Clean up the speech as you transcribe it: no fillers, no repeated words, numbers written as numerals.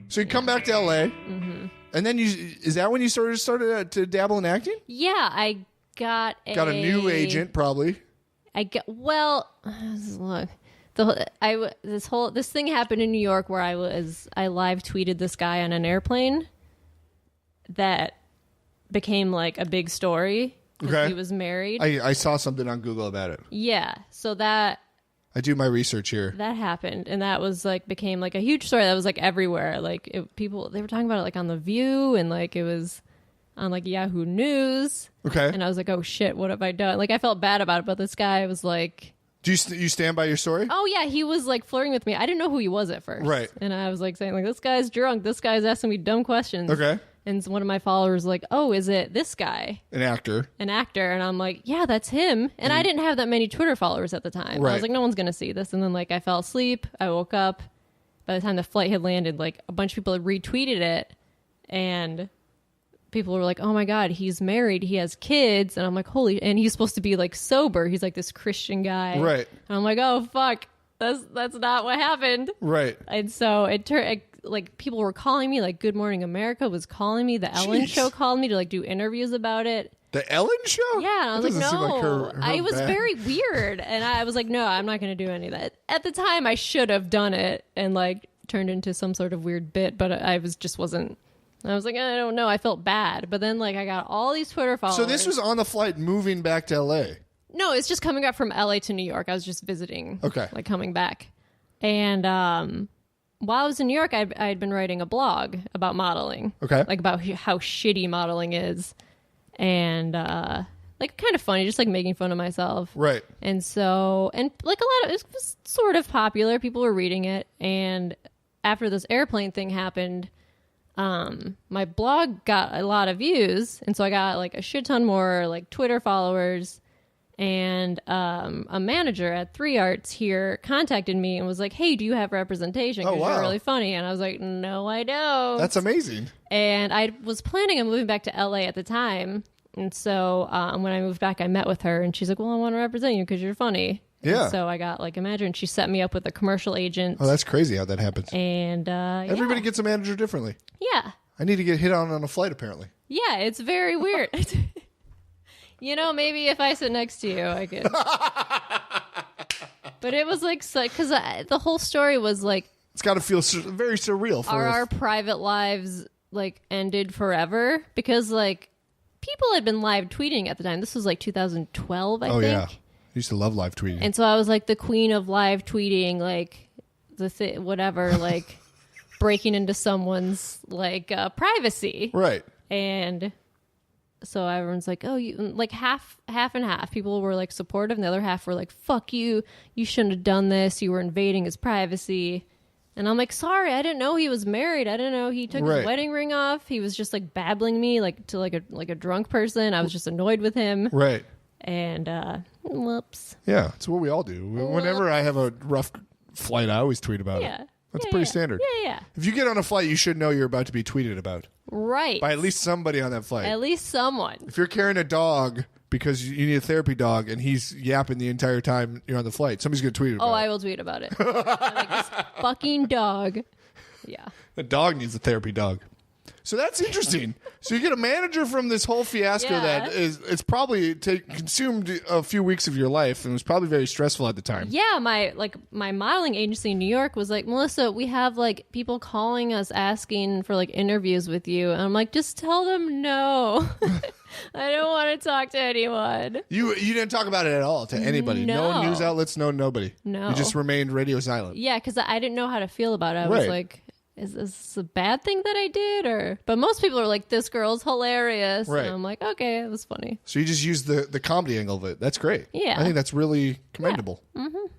So you come back to LA, and then is that when you started to dabble in acting? Yeah, I got a new agent, probably. Look, this thing happened in New York where I live tweeted this guy on an airplane that became like a big story. Okay. He was married. I saw something on Google about it. Yeah, so that I do my research here. That happened, and that was like became like a huge story that was like everywhere. Like they were talking about it like on The View, and like it was on like Yahoo News. Okay. And I was like, oh shit, what have I done? Like I felt bad about it, but this guy was like, do you stand by your story? Oh yeah, he was like flirting with me. I didn't know who he was at first. Right. And I was like saying like, this guy's drunk. This guy's asking me dumb questions. Okay. And one of my followers was like, oh, is it this guy? An actor. And I'm like, yeah, that's him. And I didn't have that many Twitter followers at the time. Right. I was like, no one's going to see this. And then like I fell asleep. I woke up. By the time the flight had landed, like a bunch of people had retweeted it. And people were like, oh my God, he's married. He has kids. And I'm like, and he's supposed to be like sober. He's like this Christian guy. Right. And I'm like, oh, fuck. That's not what happened. Right. And so it turned... like people were calling me, like Good Morning America was calling me, the Ellen Show called me to like do interviews about it. The Ellen Show? Yeah, and I was like, no. It was very weird, and I was like, no, I'm not going to do any of that. At the time, I should have done it and like turned into some sort of weird bit, but I wasn't. I was like, I don't know. I felt bad, but then like I got all these Twitter followers. So this was on the flight moving back to LA. No, it's just coming up from LA to New York. I was just visiting. Okay, like coming back, and while I was in New York, I'd been writing a blog about modeling. Okay. Like about how shitty modeling is. And like kind of funny, just like making fun of myself. Right. And so, and like it was sort of popular. People were reading it. And after this airplane thing happened, my blog got a lot of views. And so I got like a shit ton more like Twitter followers. And a manager at 3 Arts here contacted me and was like, hey, do you have representation? Because you're really funny. And I was like, no, I don't. That's amazing. And I was planning on moving back to LA at the time. And so when I moved back, I met with her and she's like, well, I want to represent you because you're funny. Yeah. And so I got like a manager and she set me up with a commercial agent. Oh, that's crazy how that happens. And everybody gets a manager differently. Yeah. I need to get hit on a flight, apparently. Yeah, it's very weird. You know, maybe if I sit next to you, I could. But it was like, because the whole story was like... It's got to feel very surreal. Our private lives, like, ended forever. Because, like, people had been live tweeting at the time. This was, like, 2012, I think. Oh, yeah. I used to love live tweeting. And so I was, like, the queen of live tweeting, like, whatever, like, breaking into someone's, like, privacy. Right. And... so everyone's like, oh, you like half and half. People were like supportive and the other half were like, fuck you. You shouldn't have done this. You were invading his privacy. And I'm like, sorry, I didn't know he was married. I didn't know he took his wedding ring off. He was just like babbling me like to like a drunk person. I was just annoyed with him. Right. And whoops. Yeah, it's what we all do. Whenever I have a rough flight, I always tweet about it. That's pretty standard. Yeah. If you get on a flight, you should know you're about to be tweeted about. Right. By at least somebody on that flight. At least someone. If you're carrying a dog because you need a therapy dog and he's yapping the entire time you're on the flight, somebody's going to tweet about it. Oh, I will tweet about it. I'm like, this fucking dog. Yeah. The dog needs a therapy dog. So that's interesting. So you get a manager from this whole fiasco that it's probably consumed a few weeks of your life and was probably very stressful at the time. Yeah, my modeling agency in New York was like, Melissa, we have like people calling us asking for like interviews with you. And I'm like, just tell them no. I don't want to talk to anyone. You didn't talk about it at all to anybody. No news outlets, nobody. No. You just remained radio silent. Yeah, because I didn't know how to feel about it. I was like, is this a bad thing that I did? But most people are like, this girl's hilarious. Right. And I'm like, okay, it was funny. So you just used the comedy angle of it. That's great. Yeah. I think that's really commendable. Yeah. Mm-hmm.